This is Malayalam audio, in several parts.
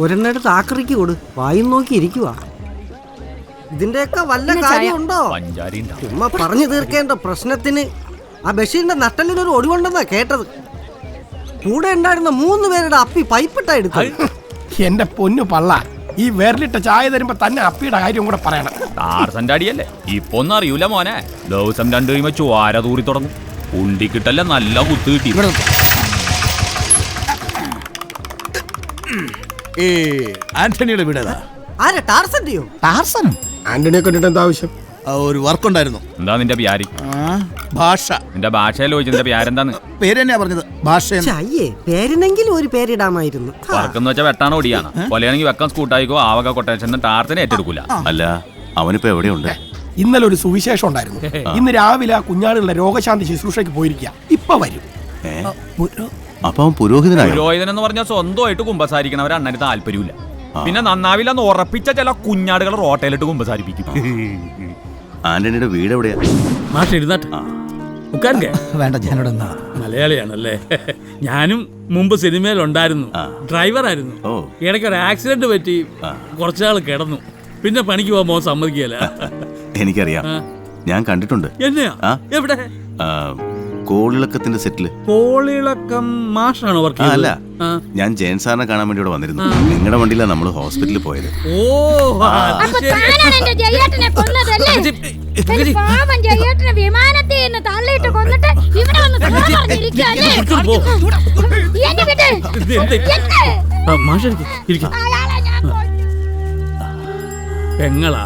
ഒരെണ്ണെടുത്ത് ആക്രിക്ക് കൊടു, വായും നോക്കി ഇരിക്കുക. ഇതിന്റെയൊക്കെ വല്ല കാര്യമുണ്ടോ? ചുമ്മാ പറഞ്ഞു തീർക്കേണ്ട പ്രശ്നത്തിന് ആ ബഷീറിന്റെ നട്ടലിനൊരു ഒടിവുണ്ടെന്നാ കേട്ടത്. കൂടെ ഉണ്ടായിരുന്ന 3 പേരുടെ അപ്പി പൈപ്പിട്ടാ എടുത്തത്. എന്റെ പൊന്നു പള്ള, ഈ വേറിലിട്ട ചായ തരുമ്പോ തന്നെ അപ്പിയുടെ കാര്യം കൂടെ പറയണം. അടിയല്ലേ ഇപ്പൊ ഒന്നും അറിയൂല മോനെ. ദിവസം 2 കഴിയുമ്പോ ചോര തൂറി തുടങ്ങും. ഉണ്ടിക്കിട്ടല്ല നല്ല കുത്ത് കിട്ടി. ആന്റണിയുടെ വീടേതാ? ആരാ? ടാർസന്റെയോ? ടാർസനോ? ആന്റണിയെ കണ്ടിട്ട് എന്താ ആവശ്യം? ഒരു വർക്ക് ഉണ്ടായിരുന്നു. എന്താ നിന്റെ പ്യാരി? ഭാഷ. നിന്റെ ഭാഷയിൽ ചോദിച്ചതിന്റെ പ്യാരെന്താന്ന്? പേര് തന്നെയാ പറഞ്ഞത്, ഭാഷ. അയ്യേ, പേരിനെങ്കിലും ഒരു പേരിടാമായിരുന്നു. വർക്കെന്ന് വെച്ചാൽ വെട്ടാണോ ഓടിയാണ്. കൊലയാണെങ്കിൽ വെക്കാൻ സ്കൂട്ടായിക്കോ ആവക കൊട്ടേഷൻ ടാർച്ചനെ ഏറ്റെടുക്കൂല. അല്ല, അവനിപ്പോ എവിടെയുണ്ട്? ഇന്നലെ ഒരു സുവിശേഷം ഉണ്ടായിരുന്നു. ഇന്ന് രാവിലെ ആ കുഞ്ഞാടുകളുടെ രോഗശാന്തി ശുശ്രൂഷയ്ക്ക് പോയിരിക്കുക. ഇപ്പൊ വരും. അപ്പൊ അവൻ പുരോഹിതനായോ? പുരോഹിതൻ എന്ന് പറഞ്ഞാൽ സ്വന്തമായിട്ട് കുമ്പസാരിക്കണവർ അണ്ണന് താല്പര്യമില്ല. പിന്നെ നന്നാവില്ലെന്ന് ഉറപ്പിച്ച ചില കുഞ്ഞാടുകൾ റോട്ടയിലിട്ട് കുമ്പസാരിപ്പിക്കും. ആന്റണിയുടെ വീട് എവിടെയാ? വേണ്ട, ഞാനിവിടെ മലയാളിയാണല്ലേ? ഞാനും മുമ്പ് സിനിമയിലുണ്ടായിരുന്നു, ഡ്രൈവറായിരുന്നു. ഇടയ്ക്ക് ഒരു ആക്സിഡന്റ് പറ്റി കുറച്ചാൾ കിടന്നു. പിന്നെ പണിക്ക് പോകാൻ സമ്മതിക്കുകയല്ല. എനിക്കറിയാം, ഞാൻ കണ്ടിട്ടുണ്ട്. എന്നെയാ? എവിടെ? കോളിളക്കത്തിന്റെ സെറ്റില്. കോളിളക്കം മാഷാണോ വർക്ക്? അല്ല, ഞാൻ ജയൻ സാറിനെ കാണാൻ വേണ്ടി ഇവിടെ വന്നിരുന്നു. നിങ്ങളുടെ വണ്ടിയിലാണ് നമ്മൾ ഹോസ്പിറ്റലിൽ പോയത്. പെങ്ങളാ?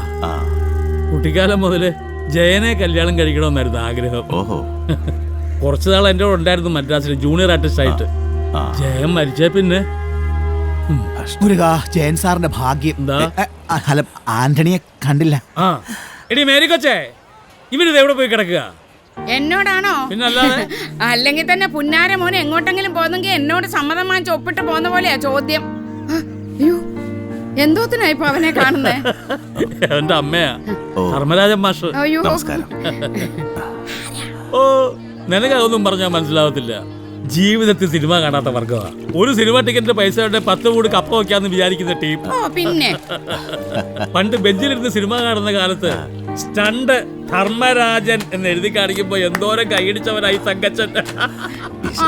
കുട്ടിക്കാലം മുതല് ജയനെ കല്യാണം കഴിക്കണമെന്നായിരുന്നു ആഗ്രഹം. ഓഹോ. കുറച്ചു നാൾ എന്റെ ഉണ്ടായിരുന്നു മദ്രാസിൽ ജൂനിയർ ആർട്ടിസ്റ്റ് ആയിട്ട്. ജയൻ മരിച്ച പിന്നെ ജയൻ സാറിന്റെ ഭാഗ്യം. ആന്റണിയെ കണ്ടില്ല. എടി മേരി കൊച്ചേ, ഇവരിത് എവിടെ പോയി കിടക്കുക? എന്നോടാണോ? പിന്നല്ലാതെ. അല്ലെങ്കിൽ തന്നെ പുന്നാര മോനെ എങ്ങോട്ടെങ്കിലും പോന്നെങ്കിൽ എന്നോട് സമ്മതം വാങ്ങിച്ച് ഒപ്പിട്ട് പോന്ന പോലെയാ ചോദ്യം. എന്തോത്തിനായിപ്പോ അവനെ കാണുന്നേ? എന്റെ അമ്മയാ, ധർമ്മരാജൻ മാഷ്. നമസ്കാരം. ഓ, നിനക്കതൊന്നും പറഞ്ഞാൽ മനസ്സിലാവത്തില്ല. ജീവിതത്തിൽ സിനിമ കാണാത്ത വർഗമാ. ഒരു സിനിമ ടിക്കറ്റിന്റെ പൈസ 10 കൂടി കപ്പ വയ്ക്കാന്ന് വിചാരിക്കുന്ന ടീം. പിന്നെ പണ്ട് ബെഞ്ചിലിരുന്ന് സിനിമ കാണുന്ന കാലത്ത് സ്റ്റണ്ട് ധർമ്മരാജൻ എന്ന് എഴുതി കാണിക്കുമ്പോ എന്തോരം കൈയടിച്ചവനായി തങ്കച്ചൻ.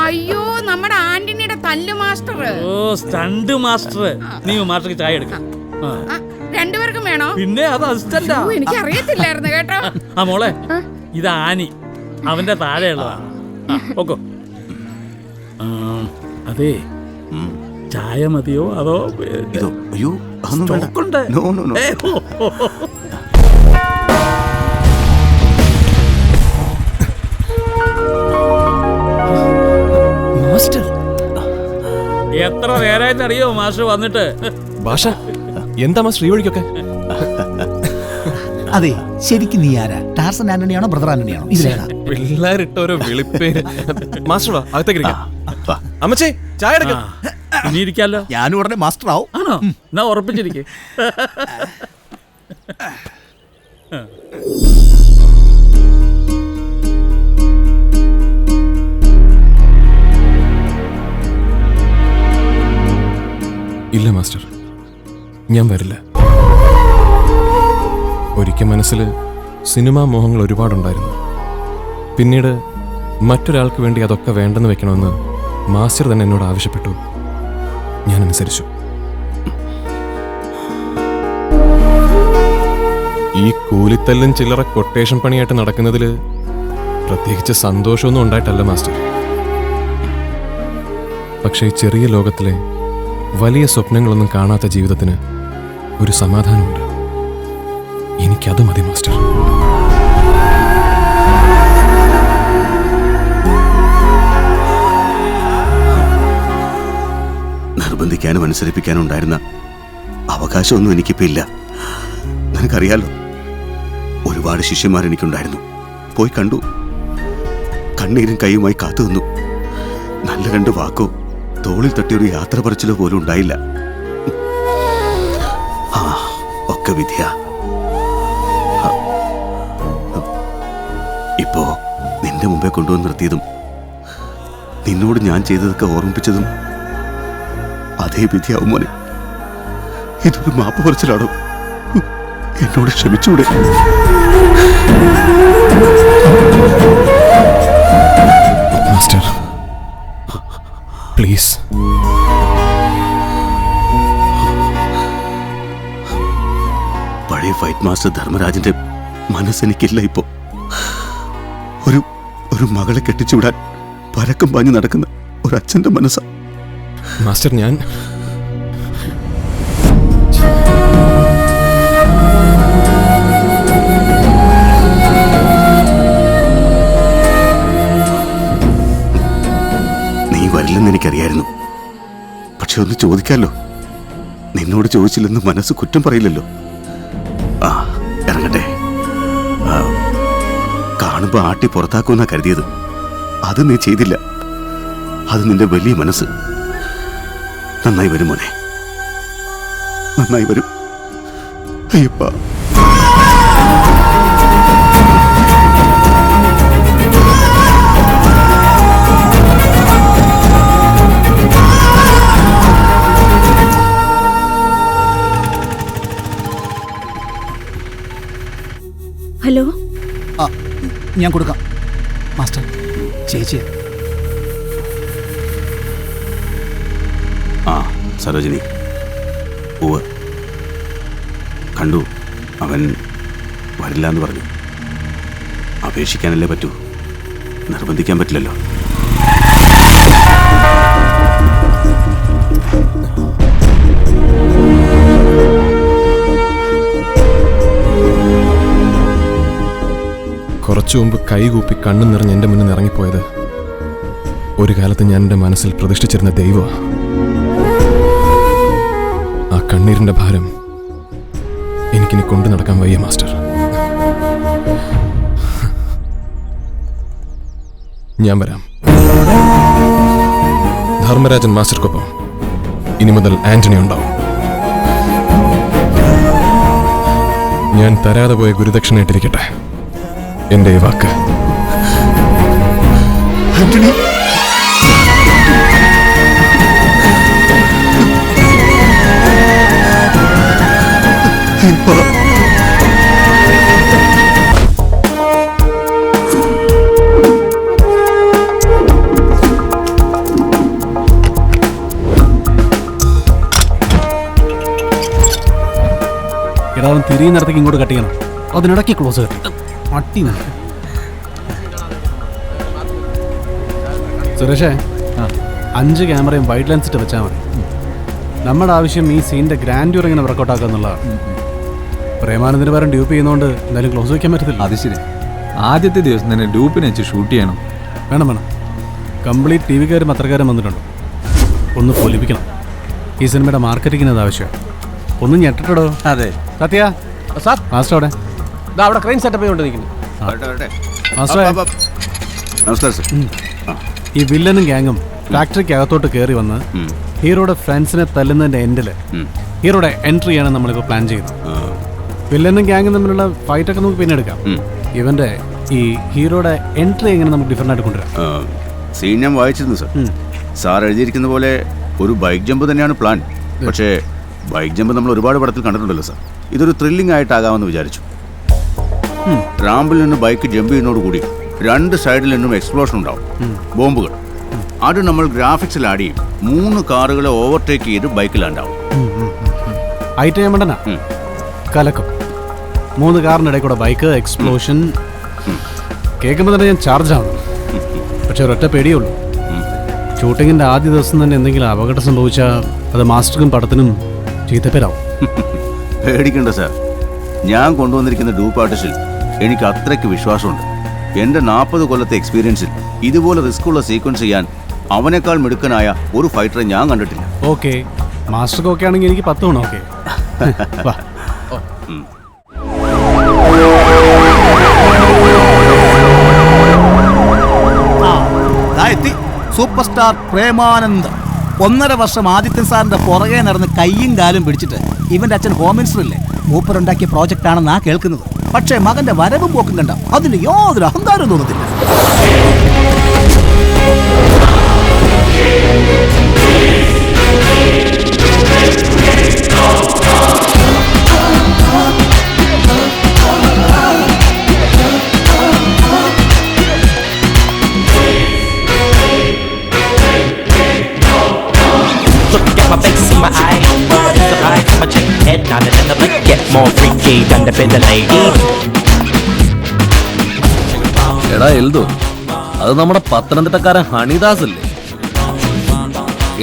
അയ്യോ, നമ്മുടെ ആന്റണിയുടെ തല്ലു മാസ്റ്റർ. ഓ, സ്റ്റണ്ട് മാസ്റ്റർ. നീ മാസ്റ്റർക്ക് ചായ എടുക്കാം. 2 പേർക്കും വേണോ? പിന്നെ അത് അസിസ്റ്റന്റാ. എനിക്ക് അറിയത്തില്ലായിരുന്നു കേട്ടോ. ആ മോളെ, ഇത് ആനി, അവന്റെ താഴെയുള്ളതാണ്. ഓക്കോ. അതെ, ചായ മതിയോ അതോ? അയ്യോ, സ്റ്റോക്കുണ്ട്. എത്ര നേരമായിട്ട് അറിയോ മാസ്റ്റർ വന്നിട്ട്? ഭാഷ എന്താ മാസ്റ്റർ ഈ വഴിക്കൊക്കെ? അതെ, ശരിക്കും നീ ആരാ? Tarzan ആന്റണിയാണോ brother ആന്റണിയാണോ? ഇതിലേതാ? പിള്ളേരിട്ട ഓരോ വിളിപ്പേര്. മാസ്റ്റർ വാ, അകത്തേക്ക് ഇരിക്കാം. അമ്മച്ചേ, ചായ എടുക്കാം. ഇനി ഇരിക്കാലോ? ഞാനും ഉടനെ മാസ്റ്റർ ആവും. ആണോ? എന്നാ ഉറപ്പിച്ചിരിക്കേ. ഇല്ല മാസ്റ്റർ, ഞാൻ വരില്ല. ഒരിക്കൽ മനസ്സിൽ സിനിമാ മോഹങ്ങൾ ഒരുപാടുണ്ടായിരുന്നു. പിന്നീട് മറ്റൊരാൾക്ക് വേണ്ടി അതൊക്കെ വേണ്ടെന്ന് വെക്കണമെന്ന് മാസ്റ്റർ തന്നെ എന്നോട് ആവശ്യപ്പെട്ടു. ഞാൻ അനുസരിച്ചു. ഈ കൂലിത്തല്ലും ചില്ലറ കൊട്ടേഷൻ പണിയായിട്ട് നടക്കുന്നതിൽ പ്രത്യേകിച്ച് സന്തോഷമൊന്നും ഉണ്ടായിട്ടല്ല മാസ്റ്റർ. പക്ഷേ ഈ ചെറിയ ലോകത്തിലെ വലിയ സ്വപ്നങ്ങളൊന്നും കാണാത്ത ജീവിതത്തിന് ഒരു സമാധാനമുണ്ട്. എനിക്കത് മതി മാസ്റ്റർ. നിർബന്ധിക്കാനും അനുസരിപ്പിക്കാനും ഉണ്ടായിരുന്ന അവകാശമൊന്നും എനിക്കിപ്പോ ഇല്ല. നിനക്കറിയാലോ, ഒരുപാട് ശിഷ്യന്മാർ എനിക്കുണ്ടായിരുന്നു. പോയി കണ്ടു, കണ്ണീരും കൈയുമായി കാത്തു നിന്നു. നല്ല 2 വാക്കോ തോളിൽ തട്ടിയൊരു യാത്ര പറച്ചിലോ പോലും ഉണ്ടായില്ല. ഒക്കെ വിധിയാ. ഇപ്പോ നിന്റെ മുമ്പേ കൊണ്ടുവന്ന് നിർത്തിയതും നിന്നോട് ഞാൻ ചെയ്തതൊക്കെ ഓർമ്മിപ്പിച്ചതും അതേ വിധിയാവും മോനെ. ഇതൊരു മാപ്പ് പറച്ചിലാണോ? എന്നോട് ക്ഷമിച്ചൂടെ? Master please. പഴയ ഫൈറ്റ് മാസ്റ്റർ ധർമ്മരാജന്റെ മനസ്സെനിക്കില്ല ഇപ്പോ. ഒരു മകളെ കെട്ടിച്ചുവിടാൻ പരക്കം പാഞ്ഞു നടക്കുന്ന ഒരു അച്ഛന്റെ മനസ്സാ. മാസ്റ്റർ ഞാൻ നീ വരില്ലെന്ന് എനിക്കറിയായിരുന്നു. പക്ഷെ ഒന്ന് ചോദിക്കാലോ. നിന്നോട് ചോദിച്ചില്ലെന്ന് മനസ്സ് കുറ്റം പറയില്ലല്ലോ. ആ ഇറങ്ങട്ടെ. കാണുമ്പോ ആട്ടി പുറത്താക്കുമെന്നാ കരുതിയത്. അത് നീ ചെയ്തില്ല. അത് നിന്റെ വലിയ മനസ്സ്. നന്നായി വരും മോനെ, നന്നായി വരും. അയ്യപ്പ. ഹലോ, ഞാൻ കൊടുക്കാം മാസ്റ്റർ. ചേച്ചി ആ സരോജിനി. ഉവ്വ് കണ്ടു. അവൻ വരില്ല എന്ന് പറഞ്ഞു. അപേക്ഷിക്കാനല്ലേ പറ്റൂ, നിർബന്ധിക്കാൻ പറ്റില്ലല്ലോ. കുറച്ചു മുമ്പ് കൈകൂപ്പി കണ്ണു നിറഞ്ഞ് എൻ്റെ മുന്നിൽ ഇറങ്ങിപ്പോയത് ഒരു കാലത്ത് ഞാൻ എൻ്റെ മനസ്സിൽ പ്രതിഷ്ഠിച്ചിരുന്ന ദൈവമാണ്. ആ കണ്ണീരിൻ്റെ ഭാരം എനിക്കിനി കൊണ്ടു നടക്കാൻ വയ്യ മാസ്റ്റർ. ഞാൻ വരാം. ധർമ്മരാജൻ മാസ്റ്റർക്കൊപ്പം ഇനി മുതൽ ആന്റണി ഉണ്ടാവും. ഞാൻ തരാതെ പോയ ഗുരുദക്ഷിണയായിട്ടിരിക്കട്ടെ എന്റെ ഈ വാക്ക്. ആന്റണി, ഇടാവൻ തിരിയുന്നിടത്തേക്ക് ഇങ്ങോട്ട് കട്ട് ചെയ്യണം. അതിനിടയ്ക്ക് ക്ലോസ് കെട്ടി മട്ടി. സുരേഷേ, 5 ക്യാമറയും വൈഡ് ലെൻസ് ഇട്ട് വെച്ചാൽ മതി. നമ്മുടെ ആവശ്യം ഈ സീനിന്റെ ഗ്രാൻഡ്യൂർ ഇങ്ങനെ വർക്കൗട്ട് ആക്കുക എന്നുള്ളതാണ്. പ്രേമാനന്ദിന് പകരം ഡ്യൂപ്പ് ചെയ്യുന്നതുകൊണ്ട് എന്തായാലും ക്ലോസ് വയ്ക്കാൻ പറ്റത്തില്ല. അത് ശരി. ആദ്യത്തെ ദിവസം തന്നെ ഡ്യൂപ്പിനെ വെച്ച് ഷൂട്ട് ചെയ്യണം. വേണം. കംപ്ലീറ്റ് TV കാരും പത്രക്കാരും വന്നിട്ടുണ്ട്. ഒന്ന് പൊലിപ്പിക്കണം. ഈ സിനിമയുടെ മാർക്കറ്റിങ്ങിന് അത് ആവശ്യമാണ്. ഒന്ന് ഞെട്ടിട്ടോ. അതെ. സത്യ മാസ്റ്റർ അവിടെ അവിടെ ക്രെയിൻ സെറ്റപ്പ് ചെയ്തുകൊണ്ട് നിൽക്കുന്നു. നമസ്കാരം സർ. ഈ വില്ലനും ഗ്യാങ്ങും ഫാക്ടറിക്ക് അകത്തോട്ട് കയറി വന്ന് ഹീറോയുടെ ഫ്രണ്ട്സിനെ തല്ലുന്നതിന്റെ എൻഡില് ഹീറോയുടെ എൻട്രി ആണ് നമ്മളിപ്പോൾ പ്ലാൻ ചെയ്യുന്നത്. വില്ലനും ഗ്യാങ്ങും തമ്മിലുള്ള ഫൈറ്റ് ഒക്കെ നമുക്ക് പിന്നെ എടുക്കാം. ഇവന്റെ ഈ ഹീറോയുടെ എൻട്രി എങ്ങനെ നമുക്ക് ഡിഫറെന്റ് ആയിട്ട് കൊണ്ടുവരാം? സീൻ ഞാൻ വായിച്ചിരുന്നു സർ. സാർ എഴുതിയിരിക്കുന്ന പോലെ ഒരു ബൈക്ക് ജമ്പ് തന്നെയാണ് പ്ലാൻ. പക്ഷേ ബൈക്ക് ജമ്പ് നമ്മൾ ഒരുപാട് പടത്തിൽ കണ്ടിട്ടുണ്ടല്ലോ സർ. ഇതൊരു ത്രില്ലിംഗ് ആയിട്ടാകാമെന്ന് വിചാരിച്ചു. റാമ്പിൽ നിന്ന് ബൈക്ക് ജമ്പ് ചെയ്യുന്നതോടുകൂടി 2 സൈഡിൽ നിന്നും എക്സ്പ്ലോഷൻ ഉണ്ടാവും, ബോംബുകൾ. അത് നമ്മൾ ഗ്രാഫിക്സിൽ ആഡ് ചെയ്യും. 3 കാറുകളെ ഓവർടേക്ക് ചെയ്ത് ബൈക്കിലാണ്ടാവും. കലക്കും. 3 കാറിനിടയിൽ കൂടെ ബൈക്ക് എക്സ്പ്ലോഷൻ കേൾക്കുമ്പോൾ തന്നെ ഞാൻ ചാർജ് ആവണം. പക്ഷെ ഒരൊറ്റ പേടിയുള്ളൂ. ഷൂട്ടിങ്ങിന്റെ ആദ്യ ദിവസം തന്നെ എന്തെങ്കിലും അപകടം സംഭവിച്ചാൽ അത് മാസ്റ്റർക്കും പടത്തിനും ചീത്തപ്പേരാവും. പേടിക്കണ്ട സാർ. ഞാൻ കൊണ്ടുവന്നിരിക്കുന്ന ഡൂപ്പ് ആർട്ടിസ്റ്റിൽ എനിക്ക് അത്രയ്ക്ക് വിശ്വാസമുണ്ട്. എൻ്റെ 40 കൊല്ലത്തെ എക്സ്പീരിയൻസിൽ ഇതുപോലെ റിസ്ക് ഉള്ള സീക്വൻസ് ചെയ്യാൻ അവനേക്കാൾ മിടുക്കനായ ഒരു ഫൈറ്ററെ ഞാൻ കണ്ടിട്ടില്ല. ഓക്കെ, മാസ്റ്റർക്ക് ഓക്കെ ആണെങ്കിൽ എനിക്ക് 10 വേണം. ഓക്കെ, സൂപ്പർ സ്റ്റാർ പ്രേമാനന്ദ് 1.5 വർഷം ആദിത്യൻ സാറിന്റെ പുറകെ നടന്ന് കയ്യും കാലും പിടിച്ചിട്ട് ഇവന്റെ അച്ഛൻ ഹോം മിനിസ്റ്റർ ഇല്ലേ, മൂപ്പർ ഉണ്ടാക്കിയ പ്രോജക്റ്റ് ആണെന്നാ കേൾക്കുന്നത്. പക്ഷേ മകന്റെ വരവും പോക്കും കണ്ട അതിന് യാതൊരു അഹങ്കാരവും തോന്നത്തില്ല. more freaky than the better lady. എടാ എൽദോ, അത് നമ്മുടെ പത്തനംതിട്ടക്കാരൻ ഹണിദാസ് അല്ലേ?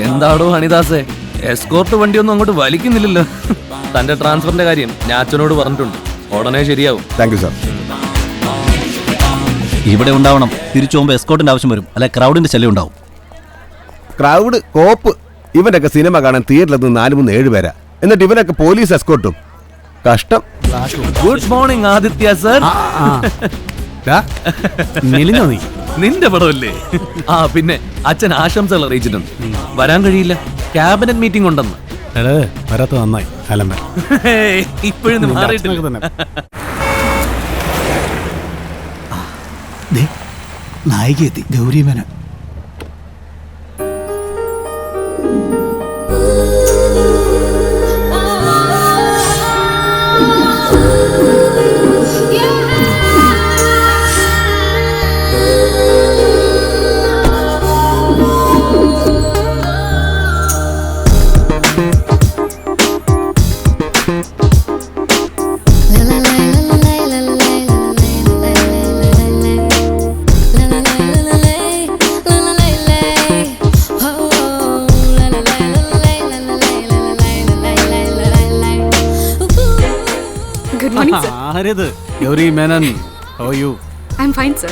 എന്താടോ ഹണിദാസേ, എസ്കോർട്ട് വണ്ടിയൊന്നും അങ്ങോട്ട് വലിക്കുന്നില്ലല്ലോ. തന്റെ ട്രാൻസ്ഫറിന്റെ കാര്യം ഞാൻ അച്ഛനോട് പറഞ്ഞിട്ടുണ്ട്, ഉടനെ ശരിയാവും. Thank you sir. ഇവിടെ ഉണ്ടാവണം. തിരിച്ചു പോകുമ്പോൾ എസ്കോർട്ടിന്റെ ആവശ്യം വരും, അല്ലെ ക്രൗഡിന്റെ ശല്യം ഉണ്ടാവും. ക്രൗഡ് കോപ്പ്. ഇവനൊക്കെ സിനിമ കാണാൻ തിയേറ്ററിലെത്തുന്ന 4-3-7 പേരാ, എന്നിട്ട് ഇവനൊക്കെ പോലീസ് എസ്കോർട്ടും. കഷ്ടം. Good morning Aditya sir. നിന്റെ പടമല്ലേ? ആ പിന്നെ അച്ഛൻ ആശംസകൾ അറിയിച്ചിട്ടുണ്ട്. വരാൻ കഴിയില്ല, ക്യാബിനറ്റ് മീറ്റിംഗ് ഉണ്ടെന്ന്. വരാത്ത നന്നായി. ഇപ്പോഴും മാറിയിട്ടില്ല. നായിക എത്തി, Gauri Menon. Gauri Menon, how are you? I'm fine, sir.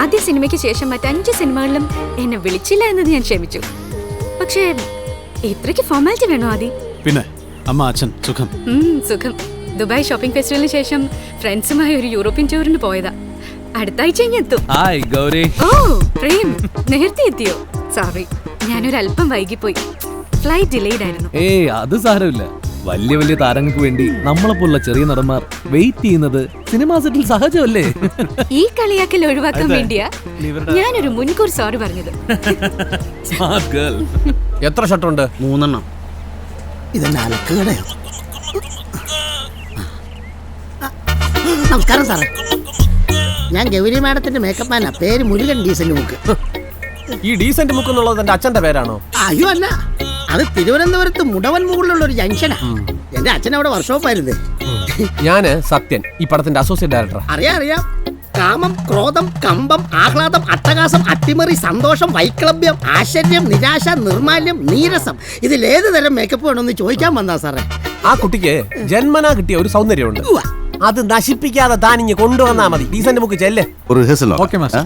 ആദ്യ സിനിമയ്ക്ക് ശേഷം മറ്റ് 5 സിനിമകളിലും എന്നെ വിളിച്ചില്ല എന്നത് ഞാൻ ക്ഷമിച്ചു. പക്ഷേ ഇത്രയ്ക്ക് ഫോർമാലിറ്റി വേണോ ആദി? പിന്നെ അമ്മ അച്ഛൻ സുഖം? സുഖം. ദുബായ് ഷോപ്പിംഗ് ഫെസ്റ്റിവലിന് ശേഷം ഫ്രണ്ട്സുമായി ഒരു യൂറോപ്യൻ ടൂറിന് പോയതാ. അടുത്ത ആഴ്ച ഇങ്ങ് എത്തും. ഓ പ്രേം, നേരത്തെ എത്തിയോ? സോറി, ഞാനൊരു അല്പം വൈകിപ്പോയി. ഫ്ലൈറ്റ് ഡിലേഡ് ആയിരുന്നു. ഏയ് അത് സാരമില്ല. വലിയ വലിയ താരങ്ങൾക്ക് വേണ്ടി നമ്മളെപ്പോലുള്ള ചെറിയ നടന്മാർ വെയിറ്റ് ചെയ്യുന്നത് സിനിമാ സെറ്റിൽ സഹജമല്ലേ? ഈ കളിയാക്കൽ ഒഴിവാക്കാൻ വേണ്ടിയാ ഞാനൊരു മുൻകൂർ സോറി പറഞ്ഞത്. Smart girl. എത്ര ഷർട്ടുണ്ട്? 3 ഇതെന്നെ അലക്കുകടയോ? നമസ്കാരം സാറേ, ഞാൻ ഗൗരി മാഡത്തിന്റെ മേക്കപ്പ് മാനാ. പേര് മുരുകൻ ഡീസന്റ് മുക്ക്. ഈ ഡീസന്റ് മുക്ക് എന്നുള്ളത് എന്റെ അച്ഛന്റെ പേരാണോ? അയ്യോ അല്ല, അത് തിരുവനന്തപുരത്ത് മുടവൻ മുകളിലുള്ള ഒരു ജംഗ്ഷനാ. എന്റെ അച്ഛൻ അവിടെ വർക്ക്ഷോപ്പായിരുന്നു. ഞാന് സത്യൻ, ഈ പടത്തിന്റെ അസോസിയേറ്റ് ഡയറക്ടർ. അറിയാം. കാമം, ക്രോധം, കമ്പം, ആഹ്ലാദം, അട്ടഹാസം, അട്ടിമറി, സന്തോഷം, വൈക്ലഭ്യം, ആശ്ചര്യം, നിരാശ, നിർമാല്യം, നീരസം, ഇതിലേത് തരം മേക്കപ്പ് വേണമെന്ന് ചോദിക്കാൻ വന്നാ സാറേ. ആ കുട്ടിക്ക് ജന്മനാ കിട്ടിയ ഒരു സൗന്ദര്യമുണ്ട്, അത് നശിപ്പിക്കാതെ താനിങ്ങ് കൊണ്ടുവന്നാ മതി. ഡീസന്റ് മുക്ക് ചെല്ലേ. Okay master.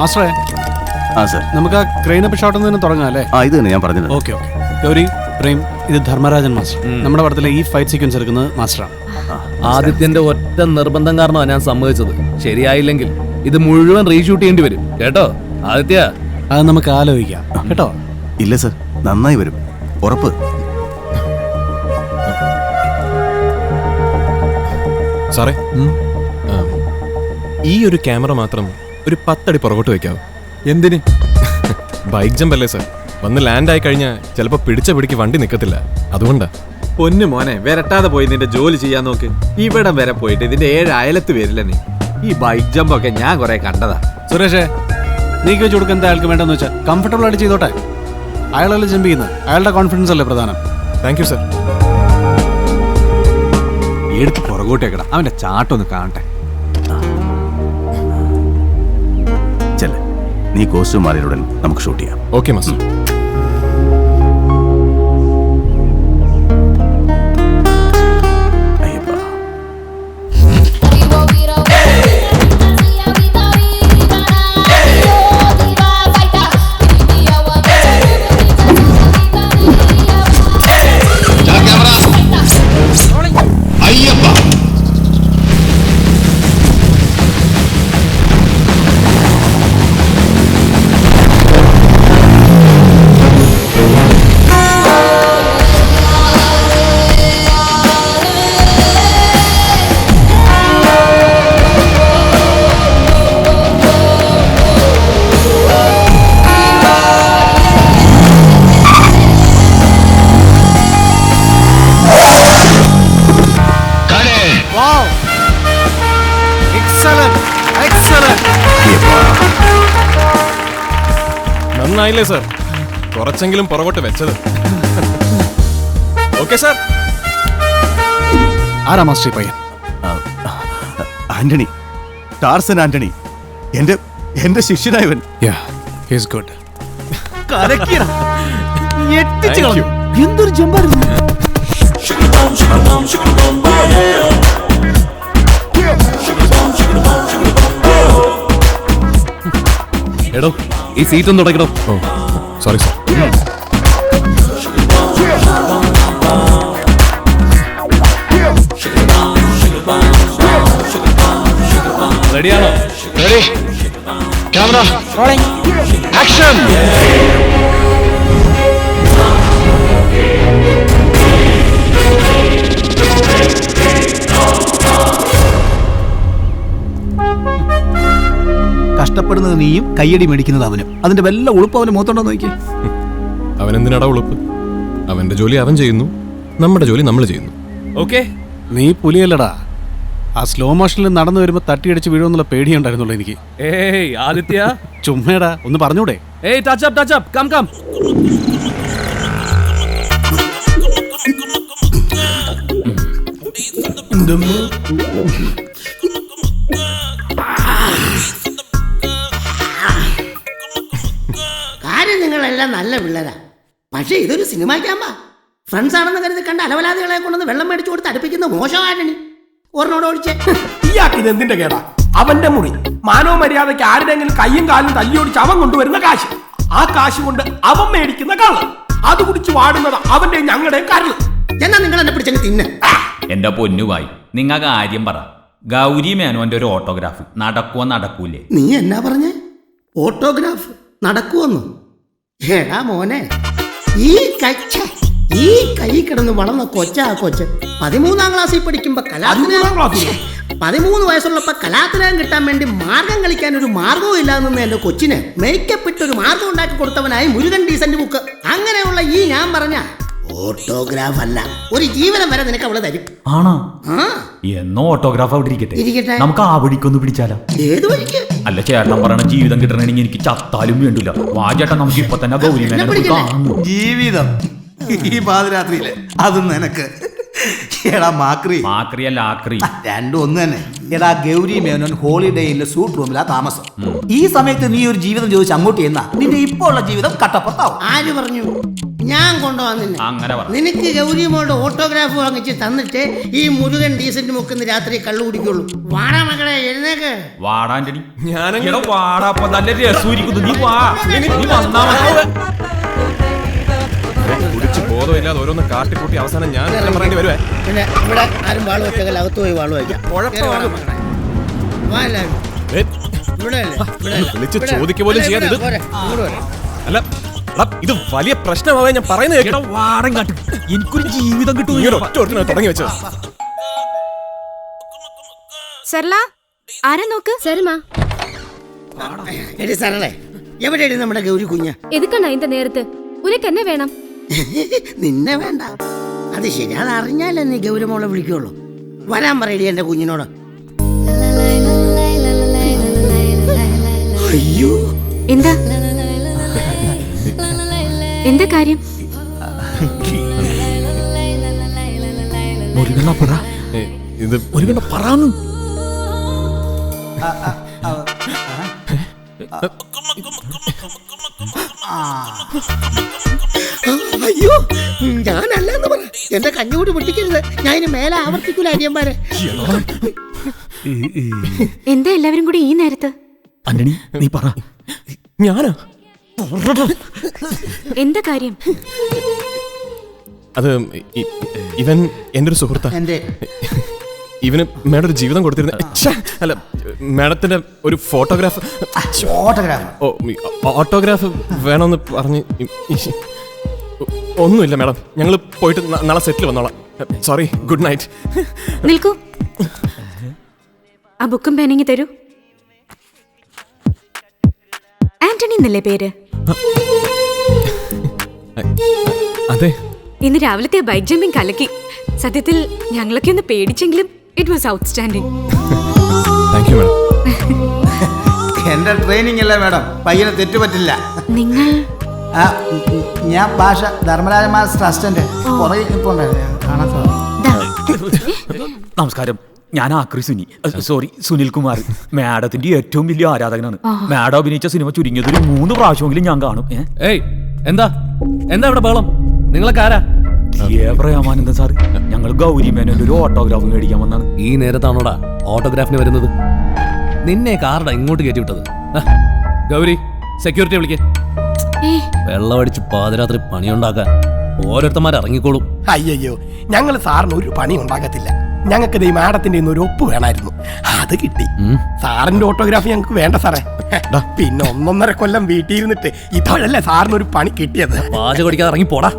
മാസ്റ്ററേ, നമുക്ക് ആ ക്രെയിനപ്പ് ഷോട്ടിൽ നിന്ന് തുടങ്ങാം അല്ലേ? ഇത് തന്നെ ഞാൻ പറഞ്ഞത്. ഓക്കെ. ഗൗരി, പ്രേം, ഇത് ധർമ്മരാജൻ മാസ്റ്റർ. നമ്മുടെ പടത്തിലെ ഈ ഫൈറ്റ് സീക്വൻസ് എടുക്കുന്നത് മാസ്റ്ററാണ്. ആദിത്യന്റെ ഒറ്റ നിർബന്ധം കാരണമാണ് ഞാൻ സമ്മതിച്ചത്. ശരിയായില്ലെങ്കിൽ ഇത് മുഴുവൻ റീഷൂട്ട് ചെയ്യേണ്ടി വരും കേട്ടോ ആദിത്യ. അത് നമുക്ക് ആലോചിക്കാം കേട്ടോ. ഇല്ല സർ, നന്നായി വരും, ഉറപ്പ്. സാറേ, ഈ ഒരു ക്യാമറ മാത്രം ഒരു 10 അടി പുറകോട്ട് വെക്കാവോ? എന്തിന്? ബൈക്ക് ജമ്പ് അല്ലേ സർ? വന്ന് ലാൻഡ് ആയി കഴിഞ്ഞാൽ ചിലപ്പോൾ പിടിച്ച പിടിക്ക് വണ്ടി നിൽക്കത്തില്ല, അതുകൊണ്ടാ. പൊന്നു മോനെ, വരട്ടാതെ പോയി നിന്റെ ജോലി ചെയ്യാൻ നോക്ക്. ഇവിടം വരെ പോയിട്ട് ഇതിന്റെ 7 അയലത്ത് വരില്ല നീ. ഈ ബൈക്ക് ജമ്പ് ഒക്കെ ഞാൻ കുറെ കണ്ടതാ. സുരേഷേ, നീക്ക് വെച്ച് കൊടുക്കാൻ എന്താ അയാൾക്ക് വേണ്ടെന്ന് വെച്ചാൽ കംഫർട്ടബിൾ ആയിട്ട് ചെയ്തോട്ടെ. അയാളല്ലേ ജമ്പ് ചെയ്യുന്നത്, അയാളുടെ കോൺഫിഡൻസ് അല്ലേ പ്രധാനം. Thank you sir. എടുത്ത് പുറകോട്ടേക്കട, അവന്റെ ചാട്ടൊന്ന് കാണട്ടെ. ചെല്ലേ, നീ കോസ്റ്റ്യൂം മാറിയുടൻ നമുക്ക് ഷൂട്ട് ചെയ്യാം. Okay master. നന്നായില്ലേ സർ? കുറച്ചെങ്കിലും പുറകോട്ട് വെച്ചത്. Okay sir. ആരാ മാസ്റ്റർ പയ്യൻ? ആന്റണി, ടാർസൻ ആന്റണി, എന്റെ ശിഷ്യനായവൻ. ഗുഡ്. എന്തൊരു ജമ്പായിരുന്നു. എടോ ഈ സീറ്റ് ഒന്ന് തുടക്കണോ? Oh sorry sir. റെഡിയാണോ? Ready, camera rolling, action. കഷ്ടപ്പെടുന്നത് നീയും കയ്യടി മേടിക്കുന്നത് അവനും. അതിന്റെ വല്ല ഉളുപ്പ് അവന് മൂത്തുണ്ടോ നോക്കി. അവൻ എന്തിനാടാ ഉളുപ്പ്? അവന്റെ ജോലി അവൻ ചെയ്യുന്നു, നമ്മുടെ ജോലി നമ്മൾ ചെയ്യുന്നു. ഓക്കെ. നീ പുലിയല്ലടാ. ആ സ്ലോ മോഷനിൽ നടന്നു വരുമ്പോ തട്ടിയടിച്ച് വീഴുമെന്നുള്ള പേടിയുണ്ടായിരുന്നുള്ളൂ എനിക്ക്. ഏയ് ആദിത്യ, ചുമ്മേടാ, ഒന്ന് പറഞ്ഞൂടെ? ഏയ് ടച്ച് അപ്പ് കം കം. കാര്യം നിങ്ങളെല്ലാം നല്ല പിള്ളേരാ, പക്ഷേ ഇതൊരു സിനിമ ക്യാമ്പാ. ഫ്രണ്ട്സ് ആണെന്ന് കരുതി കണ്ട അലവലാദികളെ കൊണ്ടൊന്ന് വെള്ളം മേടിച്ചു കൊടുത്ത് അടുപ്പിക്കുന്ന മോശമാരണി. ഒരെണ്ണോട് ഒഴിച്ചേ. ഇയാൾക്ക് ഇത് എന്തിന്റെ കേടാ? അവന്റെ മുറി മാനവ മര്യാദയ്ക്ക് ആരുടെങ്കിലും കയ്യും കാലും തല്ലിയോടിച്ച് അവൻ കൊണ്ടുവരുന്ന കാശ്, ആ കാശ് കൊണ്ട് അവൻ മേടിക്കുന്ന കള്ള്, അത് കുടിച്ച് വാടുന്നത് അവന്റെ ഞങ്ങളുടെ കരള്. എന്നാ നിങ്ങൾ എന്നെ പിടിച്ചെങ്കിൽ തിന്നെ. എന്റെ പൊന്നുവായി, നിങ്ങ കാര്യം പറ. ഗൗരി മേനോന്റെ ഒരു ഓട്ടോഗ്രാഫ് നടക്കുവോ നടക്കൂലേ? നീ എന്നാ പറഞ്ഞേ? ഓട്ടോഗ്രാഫ് നടക്കുവന്നു? ഏടാ മോനെ, ഈ കൈ കിടന്ന് വളർന്ന കൊച്ചാ കൊച്ച് 13ാം ക്ലാസ്സിൽ പഠിക്കുമ്പോ 13 വയസ്സുള്ളപ്പോ കലാത്തിലകം കിട്ടാൻ വേണ്ടി മാർഗം കളിക്കാൻ ഒരു മാർഗവും ഇല്ലാന്ന് എന്റെ കൊച്ചിന് മേക്കപ്പ് ഇട്ടൊരു മാർഗം ഉണ്ടാക്കി കൊടുത്തവനായി മുരുകൻ ഡീസന്റ് ബുക്ക്. അങ്ങനെയുള്ള ഈ ഞാൻ പറഞ്ഞ ഓട്ടോഗ്രാഫ് അല്ല, ഒരു ജീവനം വരെ നിനക്ക് അവള് തരും. ആണോ? എന്നോ ഓട്ടോഗ്രാഫ് അവിടെ ഇരിക്കട്ടെ. നമുക്ക് ആ വഴിക്കൊന്ന് പിടിച്ചാലോ? ഏത് വഴിക്ക്? അല്ല, ചേട്ടൻ പറയണ ജീവിതം കിട്ടണമെങ്കിൽ എനിക്ക് ചത്താലും വേണ്ടില്ല. വാ ചേട്ടാ, നമുക്ക് ഇപ്പൊ തന്നെ ഗൗരി മേനോനെ കാണും. ജീവിതം ഈ പാതിരാത്രിയില് അതും നിനക്ക്. എടാ മാക്രിയല്ല ആക്രി, രണ്ടും ഒന്ന് തന്നെ. എടാ ഗൗരി മേനോൻ ഹോളിഡേയിലെ സൂട്ട് റൂമിലാ താമസം. ഈ സമയത്ത് നീ ഒരു ജീവിതം ചോദിച്ച് അങ്ങോട്ട് ചെന്നാ നിന്റെ ഇപ്പൊ ഉള്ള ജീവിതം കട്ടപ്പുറത്താവും. ആര് പറഞ്ഞു? ഞാൻ കൊണ്ടുവന്നില്ല. അങ്ങനെ പറ. നിനക്ക് ഗൗരി മോളുടെ ഓട്ടോഗ്രാഫ് വാങ്ങിച്ച് തന്നിട്ട് ഈ മുരുകൻ ഡീസന്റ് മുക്കുന്ന രാത്രി കള്ളു കുടിക്കുള്ളൂ. വാടാ മകളെ, എഴുന്നേക്ക്. വാടാ ആന്റണി. വാടാ, അപ്പൊ നല്ല രസൂരിക്കുന്നു. നീ വാ, നീ വന്നാ കുടിച്ച് ബോധമില്ലാതെ ഓരോന്ന് കാട്ടിക്കൂട്ടി അവസാനം ഞാൻ പറയേണ്ടി വരുവേ. പിന്നെ ഇവിടെ ആരും വാള് വെച്ചാൽ അകത്ത് പോയി വാള് വയ്ക്കാം. വിളിച്ച് ചോദിക്കുക പോലും ചെയ്യാതെ ഇത് അല്ല, ഇത് വലിയ പ്രശ്നമാവേ ഞാൻ പറയുന്നത്. വാടം കാട്ടും, എനിക്കൊരു ജീവിതം കിട്ടും. തുടങ്ങി വെച്ചത്. സർലാ, ആരാ നോക്ക്. സരമാ എടി സരളെ, എവിടെയാണ് നമ്മുടെ ഗൗരി കുഞ്ഞ്? എതുക്കണ്ണ இந்த നേരത്ത്? ഉനക്ക് എന്നെ വേണം. നിന്നെ വേണ്ട, അത് ശരി. അത് അറിഞ്ഞാലേ നീ ഗൗരമോളെ വിളിക്കുള്ളൂ. വരാൻ പറയടി എന്റെ കുഞ്ഞിനോട്. അയ്യോ, എന്താ എന്താ കാര്യം? ഇത് പറയാന്നു. അയ്യോ, ഞാനല്ലെന്ന് പറ. എന്റെ കഞ്ഞുകൂടി പൊട്ടിക്കരുത്. ഞാൻ ഇനി മേലെ ആവർത്തിക്കൂല അനിയന്മാരെ. എന്താ എല്ലാവരും കൂടി ഈ നേരത്ത്? ആന്റണി, നീ പറ. ഞാനാ? എന്താ കാര്യം? അത് ഇവൻ എൻ്റെ ഒരു സുഹൃത്താ. ഇവന് മേഡം ഒരു ജീവിതം കൊടുത്തിരുന്ന, അല്ല മേഡത്തിന്റെ ഒരു ഓട്ടോഗ്രാഫ് വേണമെന്ന് പറഞ്ഞ്. ഒന്നുമില്ല മേഡം, ഞങ്ങൾ പോയിട്ട് നാളെ സെറ്റിൽ വന്നോളാം. Sorry, good night. നിൽക്കൂ, ആ ബുക്കും പേനങ്ങി തരൂ. ആന്റണി എന്നല്ലേ പേര്? അതെ. ഇന്ന് രാവിലത്തെ ബൈക്ക് ജമ്പിങ് കലക്കി. സത്യത്തിൽ ഞങ്ങളൊക്കെ ഒന്ന് പേടിച്ചെങ്കിലും it was outstanding. Thank you madam. എന്റെ ട്രെയിനിങ് അല്ലേ മാഡം, പയ്യനെ തെറ്റുപറ്റില്ല. നിങ്ങൾ? ഞാൻ ഭാഷ ധർമ്മരാജ മാസ്റ്റർ അസിസ്റ്റന്റ്. പുറകെ ഇപ്പോൾ നമസ്കാരം, ഞാൻ ആക്രി സുനി, സോറി സുനിൽ കുമാർ, മാഡത്തിന്റെ ഏറ്റവും വലിയ ആരാധകനാണ്. മാഡം അഭിനയിച്ച സിനിമ ചുരുങ്ങിയത് ഒരു 3 പ്രാവശ്യമെങ്കിലും ഞാൻ കാണും. ഏയ് എന്താ ഇവിടെ ബഹളം? നിങ്ങളൊക്കെ ആരാ? പ്രേമാനന്ദൻ സാർ, ഞങ്ങൾ ഗൗരി മേനോന്റെ ഒരു ഓട്ടോഗ്രാഫ് മേടിക്കാൻ വന്നാണ്. ഈ നേരത്താണോടാ ഓട്ടോഗ്രാഫിന് വരുന്നത്? നിന്നെ കാർഡാ ഇങ്ങോട്ട് കയറ്റി വിട്ടത്. ഗൗരി, സെക്യൂരിറ്റി വിളിക്കേ. വെള്ളമടിച്ച് പാതിരാത്രി പണിയുണ്ടാക്കാൻ ഓരോരുത്തന്മാർ ഇറങ്ങിക്കോളും. അയ്യോ, ഞങ്ങൾ സാറിന് ഒരു പണി ഉണ്ടാക്കത്തില്ല. ഞങ്ങൾക്ക് ഈ മാഡത്തിന്റെ ഒരു ഒപ്പ് വേണമായിരുന്നു, അത് കിട്ടി. സാറിന്റെ ഓട്ടോഗ്രാഫി ഞങ്ങൾക്ക് വേണ്ട സാറേ. പിന്നെ 1.5 കൊല്ലം വീട്ടിൽ ഇരുന്നിട്ട് ഇപ്പോഴല്ലേ സാറിന് ഒരു പണി കിട്ടിയത്. പാചകം പഠിക്കാതെ ഇറങ്ങി പോടാ,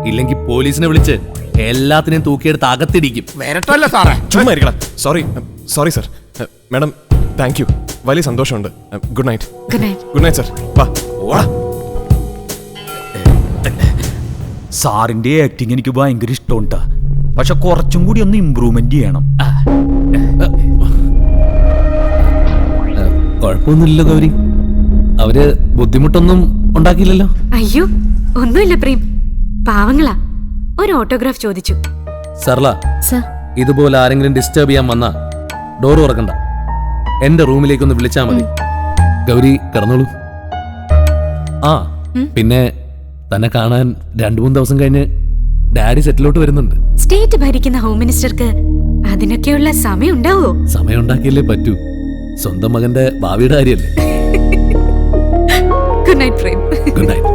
ഇല്ലെങ്കിൽ പോലീസിനെ വിളിച്ച് എല്ലാത്തിനെയും തൂക്കിയെടുത്ത് അകത്തിടിക്കും. വരട്ടല്ലേ സാറേ? ചുമ്മാ ഇരിക്കണം. Sorry sir. Madam thank you, വലിയ സന്തോഷമുണ്ട്. Good night. Good night sir. വാ ഓടാ. സാറിന്റെ ആക്ടിങ് എനിക്ക് ഭയങ്കര ഇഷ്ടമുണ്ട്, പക്ഷെ കുറച്ചും കൂടി ഒന്ന് ഇമ്പ്രൂവ്മെന്റ് ചെയ്യണം. കുഴപ്പമൊന്നുമില്ലല്ലോ ഗൗരി, അവര് ബുദ്ധിമുട്ടൊന്നും ഉണ്ടാക്കിയില്ലല്ലോ. അയ്യോ ഒന്നുമില്ല പ്രേം, പാവങ്ങളാ. ഒരു ഓട്ടോഗ്രാഫ് ചോദിച്ചു. സർല, ഇതുപോലെ ആരെങ്കിലും ഡിസ്റ്റർബ് ചെയ്യാൻ വന്നാ ഡോർ തുറക്കണ്ട, എന്റെ റൂമിലേക്കൊന്ന് വിളിച്ചാ മതി. ഗൗരി കിടന്നോളൂ. ആ പിന്നെ തന്നെ കാണാൻ 2-3 ദിവസം കഴിഞ്ഞ് ഡാഡി സെറ്റിലോട്ട് വരുന്നുണ്ട്. സ്റ്റേറ്റ് ഭരിക്കുന്ന ഹോം മിനിസ്റ്റർക്ക് അതിനൊക്കെയുള്ള സമയം ഉണ്ടാവോ? സമയം ഉണ്ടാക്കിയല്ലേ പറ്റൂ, സ്വന്തം മകന്റെ ഭാവിയുടെ കാര്യല്ലേ. Good night Prem. Good night.